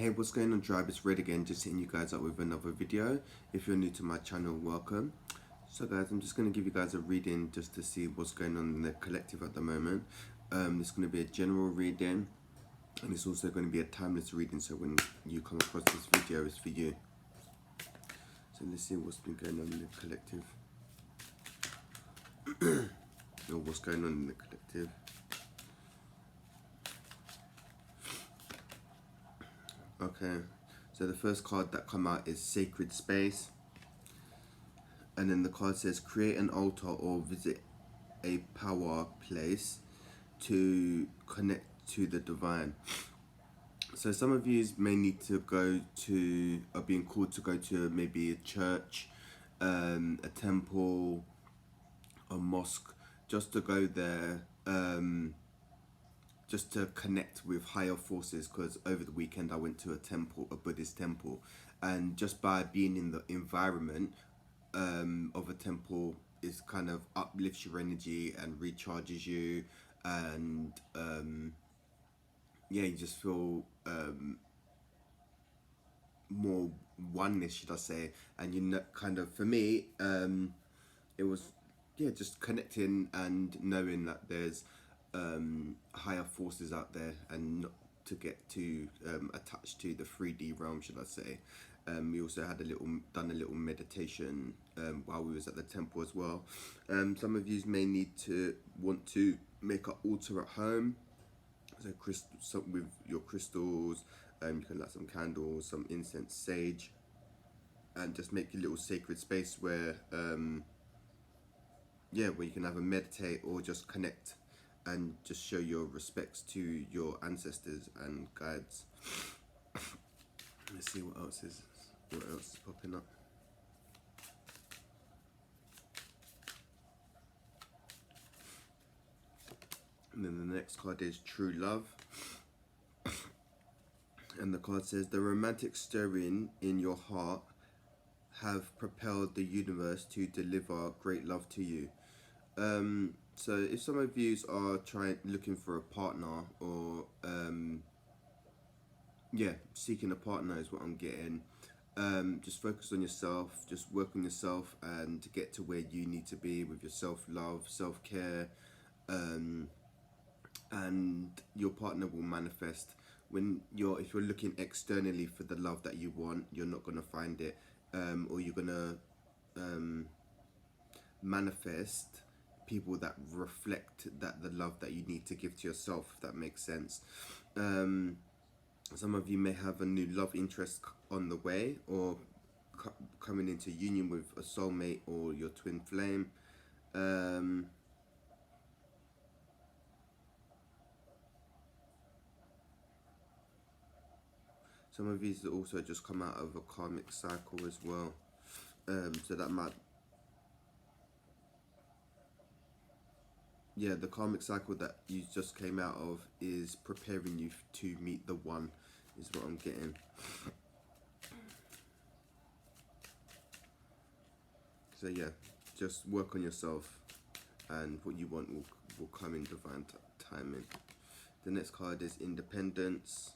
Hey, what's going on, Drive? It's Red again, just hitting you guys up with another video. If you're new to my channel, welcome. So guys, I'm just going to give you guys a reading just to see what's going on in the collective at the moment. It's going to be a general reading, and it's also going to be a timeless reading, so when you come across this video, it's for you. So let's see what's been going on in the collective. Or what's going on in the collective. Okay, so the first card that come out is Sacred Space. And then the card says, create an altar or visit a power place to connect to the divine. So some of you may need to go to, are being called to go to maybe a church, a temple, a mosque, just to go there, just to connect with higher forces. Because over the weekend I went to a temple, a Buddhist temple, and just by being in the environment of a temple is kind of uplifts your energy and recharges you, and yeah, you just feel more oneness, should I say. And you know, kind of for me, it was, yeah, just connecting and knowing that there's higher forces out there, and not to get too attached to the 3D realm, should I say. We also had done a little meditation while we was at the temple as well. Some of you may want to make an altar at home, so with your crystals. You can light some candles, some incense, sage, and just make a little sacred space where where you can either meditate or just connect and just show your respects to your ancestors and guides. Let's see what else is popping up. And then the next card is True Love. And the card says, the romantic stirring in your heart have propelled the universe to deliver great love to you. So if some of you are looking for a partner, or seeking a partner is what I'm getting. Just focus on yourself, just work on yourself, and get to where you need to be with your self-love, self-care, and your partner will manifest. If you're looking externally for the love that you want, you're not gonna find it, or you're gonna manifest people that reflect the love that you need to give to yourself, if that makes sense. Some of you may have a new love interest on the way, or coming into union with a soulmate or your twin flame. Some of these also just come out of a karmic cycle as well. So that might, the karmic cycle that you just came out of is preparing you to meet the one, is what I'm getting. So yeah, just work on yourself, and what you want will come in divine timing. The next card is Independence.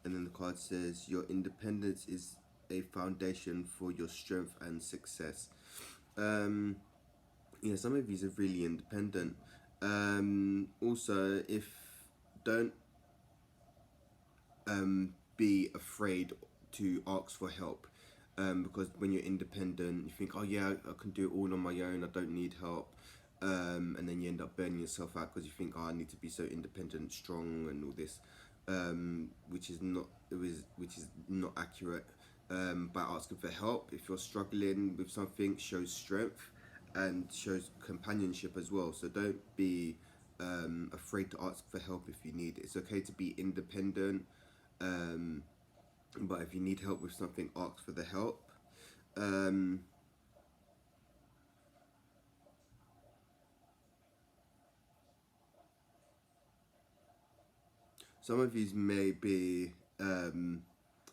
And then the card says, your independence is a foundation for your strength and success. Yeah, some of you are really independent. Also, don't be afraid to ask for help, because when you're independent, you think, oh yeah, I can do it all on my own, I don't need help, and then you end up burning yourself out because you think, oh, I need to be so independent, strong, and all this, which is not accurate. By asking for help, if you're struggling with something, shows strength and shows companionship as well. So don't be afraid to ask for help if you need it. It's okay to be independent, but if you need help with something, ask for the help. Some of you may be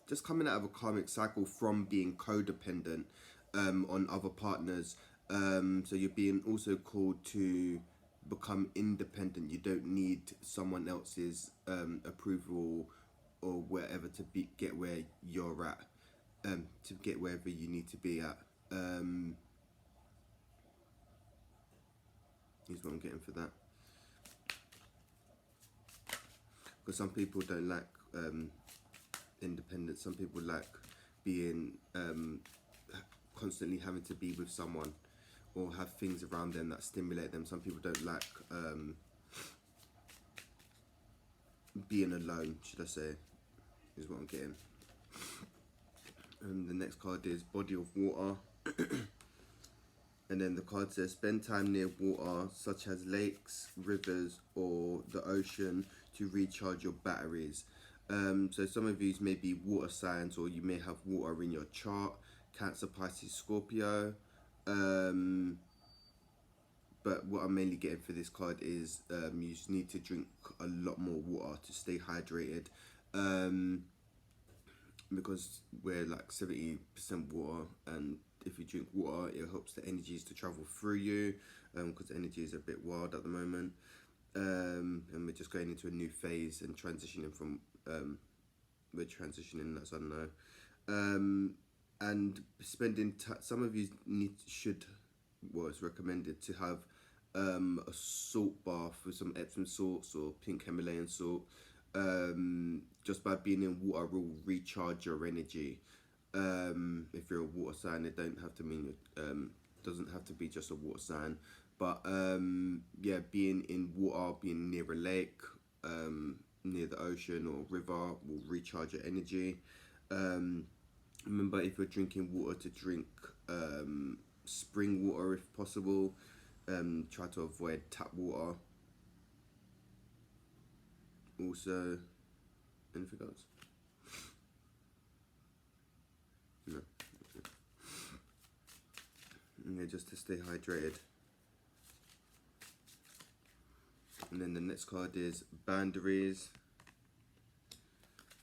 just coming out of a karmic cycle from being codependent on other partners. So you're being also called to become independent. You don't need someone else's approval or wherever to get where you're at, to get wherever you need to be at. Is what I'm getting for that. Because some people don't like independence. Some people like being constantly having to be with someone or have things around them that stimulate them. Some people don't like being alone, should I say, is what I'm getting. And the next card is body of water. And then the card says spend time near water such as lakes, rivers or the ocean to recharge your batteries. So some of you may be water signs, or you may have water in your chart, Cancer, Pisces, Scorpio. But what I'm mainly getting for this card is you just need to drink a lot more water to stay hydrated. Because we're like 70% water, and if you drink water, it helps the energies to travel through you, because energy is a bit wild at the moment. And we're just going into a new phase and transitioning from, we're transitioning, as I know. And spending some of you it's recommended to have a salt bath with some Epsom salts or pink Himalayan salt. Just by being in water will recharge your energy. If you're a water sign, it don't have to mean doesn't have to be just a water sign, but yeah, being in water, being near a lake, near the ocean or river will recharge your energy. Remember, if you're drinking water, to drink spring water if possible. Try to avoid tap water. Also, anything else? No. Yeah, just to stay hydrated. And then the next card is boundaries.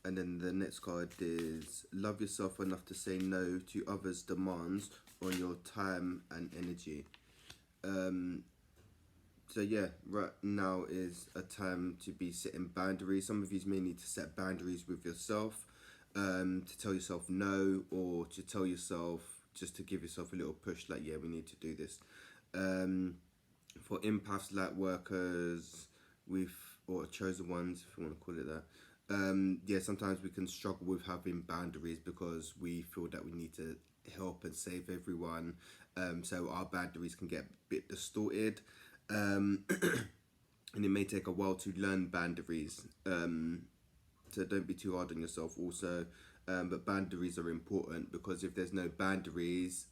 And then the next card is love yourself enough to say no to others' demands on your time and energy. So yeah, right now is a time to be setting boundaries. Some of you may need to set boundaries with yourself, to tell yourself no, or to tell yourself, just to give yourself a little push, like, yeah, we need to do this. For empaths, light workers, or chosen ones, if you want to call it that, yeah, sometimes we can struggle with having boundaries because we feel that we need to help and save everyone. So our boundaries can get a bit distorted. And it may take a while to learn boundaries. So don't be too hard on yourself also. But boundaries are important, because if there's no boundaries,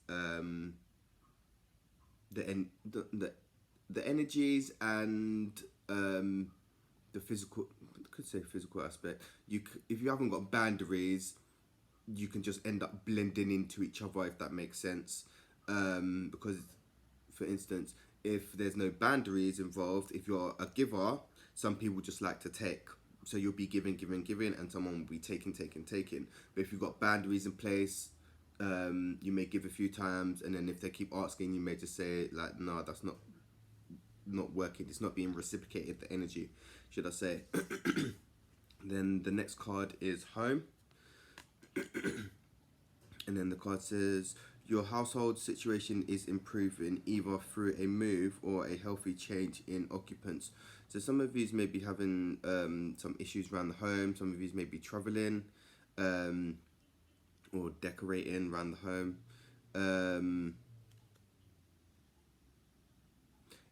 the energies and the physical, I could say physical aspect, if you haven't got boundaries, you can just end up blending into each other, if that makes sense. Because, for instance, if there's no boundaries involved, if you're a giver, some people just like to take. So you'll be giving, and someone will be taking. But if you've got boundaries in place, you may give a few times, and then if they keep asking, you may just say, like, no, that's not working. It's not being reciprocated, the energy, should I say. Then the next card is home. And then the card says, your household situation is improving either through a move or a healthy change in occupants. So some of you may be having some issues around the home. Some of you may be traveling or decorating around the home.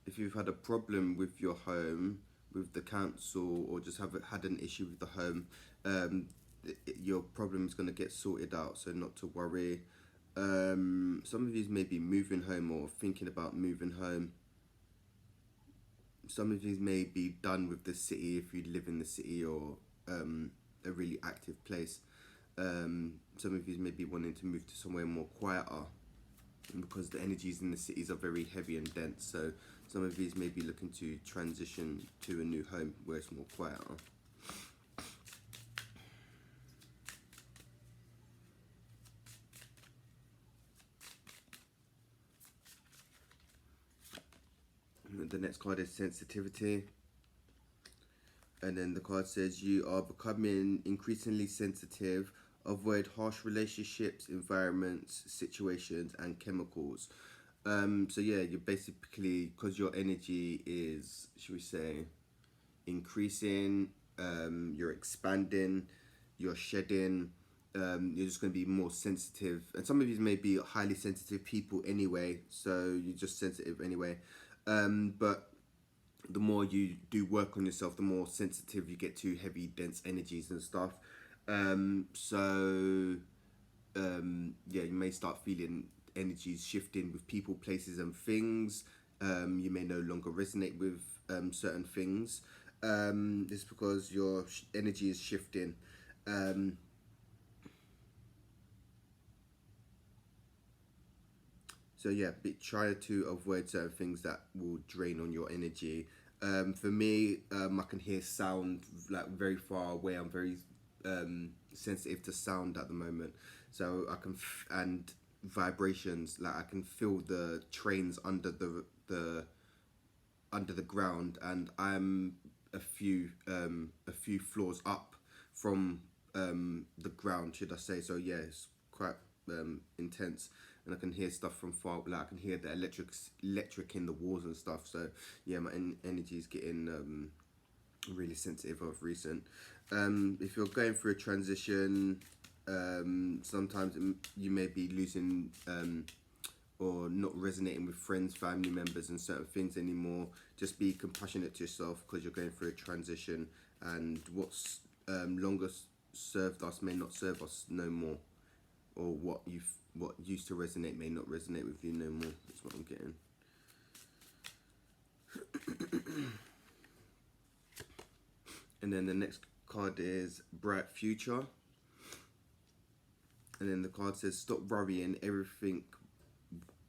If you've had a problem with your home, with the council, or just had an issue with the home, your problem is going to get sorted out, so not to worry. Some of you may be moving home or thinking about moving home. Some of you may be done with the city if you live in the city, or a really active place. Some of you may be wanting to move to somewhere more quieter, because the energies in the cities are very heavy and dense. So some of you may be looking to transition to a new home where it's more quieter. The next card is sensitivity. And then the card says you are becoming increasingly sensitive. Avoid harsh relationships, environments, situations, and chemicals. So yeah, you're basically, because your energy is, should we say, increasing, you're expanding, you're shedding, you're just going to be more sensitive. And some of you may be highly sensitive people anyway, so you're just sensitive anyway. But the more you do work on yourself, the more sensitive you get to heavy, dense energies and stuff. Yeah, you may start feeling energies shifting with people, places, and things. You may no longer resonate with certain things. This is because your energy is shifting. So yeah, try to avoid certain things that will drain on your energy. For me, I can hear sound like very far away. I'm very sensitive to sound at the moment, so I can and vibrations. Like I can feel the trains under the under the ground, and I'm a few floors up from the ground, should I say? So yeah, it's quite intense, and I can hear stuff from far. Like I can hear the electric in the walls and stuff. So yeah, my energy is getting really sensitive of recent. If you're going through a transition, sometimes you may be losing or not resonating with friends, family members, and certain things anymore. Just be compassionate to yourself because you're going through a transition, and what's longer served us may not serve us no more, or what used to resonate may not resonate with you no more. That's what I'm getting. And then the next card is Bright Future. And then the card says stop worrying, everything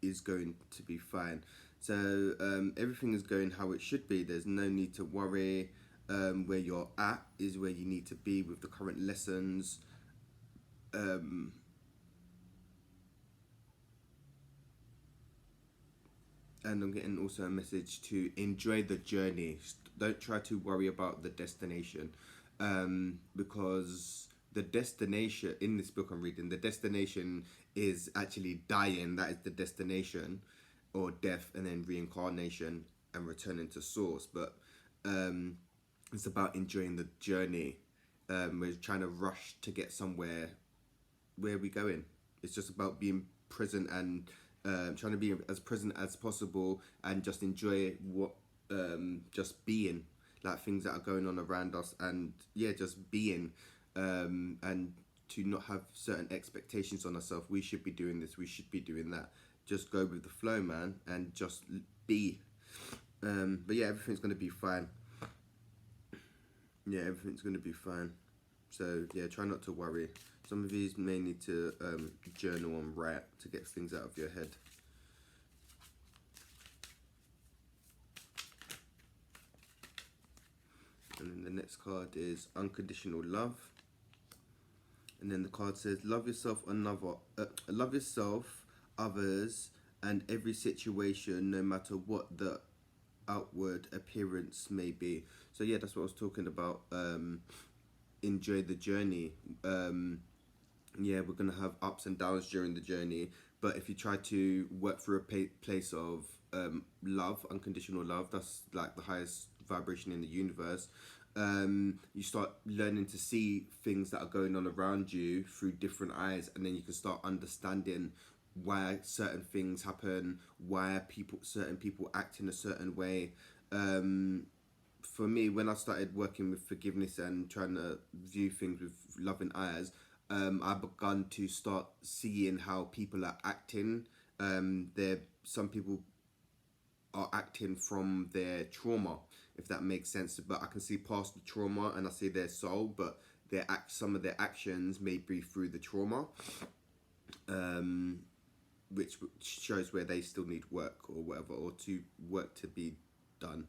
is going to be fine. So everything is going how it should be. There's no need to worry. Where you're at is where you need to be with the current lessons. And I'm getting also a message to enjoy the journey. Don't try to worry about the destination, because the destination in this book I'm reading, the destination is actually dying. That is the destination, or death, and then reincarnation and returning to source. But it's about enjoying the journey. We're trying to rush to get somewhere. Where are we going? It's just about being present and trying to be as present as possible and just enjoy what just being, like things that are going on around us, and yeah, just being, and to not have certain expectations on ourselves. We should be doing this, we should be doing that. Just go with the flow, man, and just be. But yeah, everything's gonna be fine. Yeah, everything's gonna be fine. So yeah, try not to worry. Some of these may need to journal and write to get things out of your head. And then the next card is Unconditional Love. And then the card says love yourself, love yourself, others, and every situation, no matter what the outward appearance may be. So yeah, that's what I was talking about. Enjoy the journey. Yeah, we're gonna have ups and downs during the journey, but if you try to work through a place of love, unconditional love, that's like the highest vibration in the universe. You start learning to see things that are going on around you through different eyes, and then you can start understanding why certain things happen, why certain people act in a certain way. For me, when I started working with forgiveness and trying to view things with loving eyes, I begun to start seeing how people are acting. Some people are acting from their trauma, if that makes sense. But I can see past the trauma and I see their soul, but some of their actions may be through the trauma, which shows where they still need work or whatever, or to work to be done.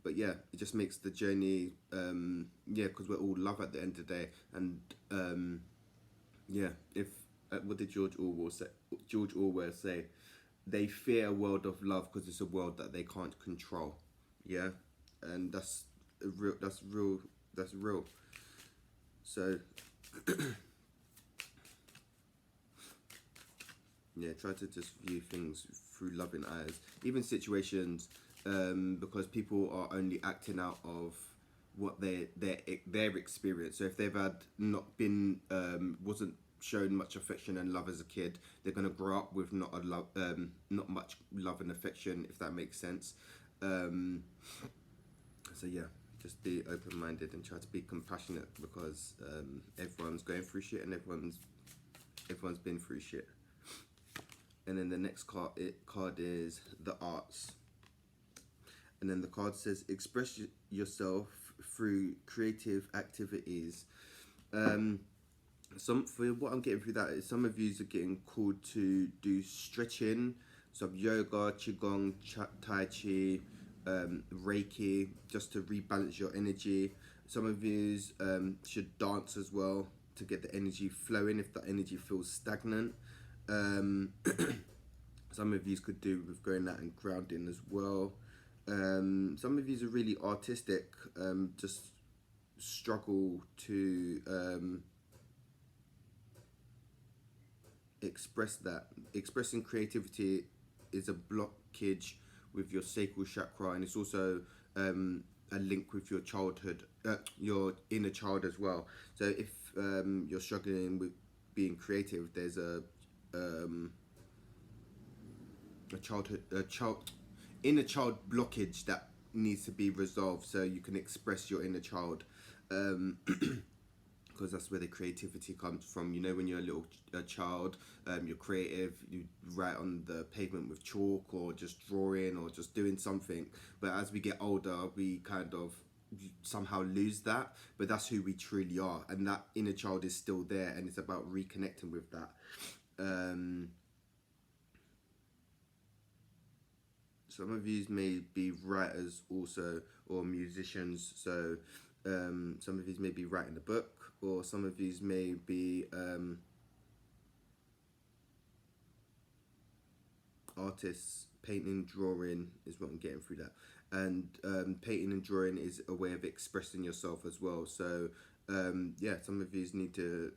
But yeah, it just makes the journey, yeah, because we're all love at the end of the day. And yeah, if what did George Orwell say? George Orwell say, they fear a world of love because it's a world that they can't control. Yeah, and that's real. That's real. That's real. So yeah, try to just view things through loving eyes, even situations, because people are only acting out of what their experience. So if they've had not been wasn't shown much affection and love as a kid, they're gonna grow up with not much love and affection, if that makes sense. Um, so yeah, just be open minded and try to be compassionate, because everyone's going through shit and everyone's been through shit. And then the next card is the arts. And then the card says, express yourself through creative activities. For what I'm getting through that is some of you are getting called to do stretching, some yoga, qigong, tai chi, Reiki, just to rebalance your energy. Some of you should dance as well to get the energy flowing if the energy feels stagnant. Some of you could do with going out and grounding as well. Some of you are really artistic, just struggle to express that. Expressing creativity is a blockage with your sacral chakra, and it's also a link with your childhood, your inner child as well. So if you're struggling with being creative, there's a inner child blockage that needs to be resolved, so you can express your inner child, because that's where the creativity comes from. You know, when you're a child, you're creative, you write on the pavement with chalk, or just drawing, or just doing something. But as we get older, we kind of somehow lose that, but that's who we truly are, and that inner child is still there, and it's about reconnecting with that. Some of you may be writers also, or musicians. So some of you may be writing a book, or some of you may be artists. Painting, drawing is what I'm getting through that. And painting and drawing is a way of expressing yourself as well. So yeah, some of you need to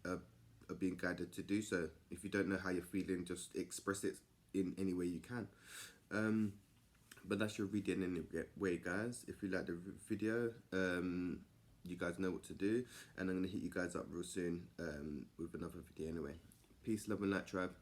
are being guided to do so. If you don't know how you're feeling, just express it in any way you can. But that's your reading anyway, guys. If you like the video, you guys know what to do, and I'm going to hit you guys up real soon with another video anyway. Peace, love and light, tribe.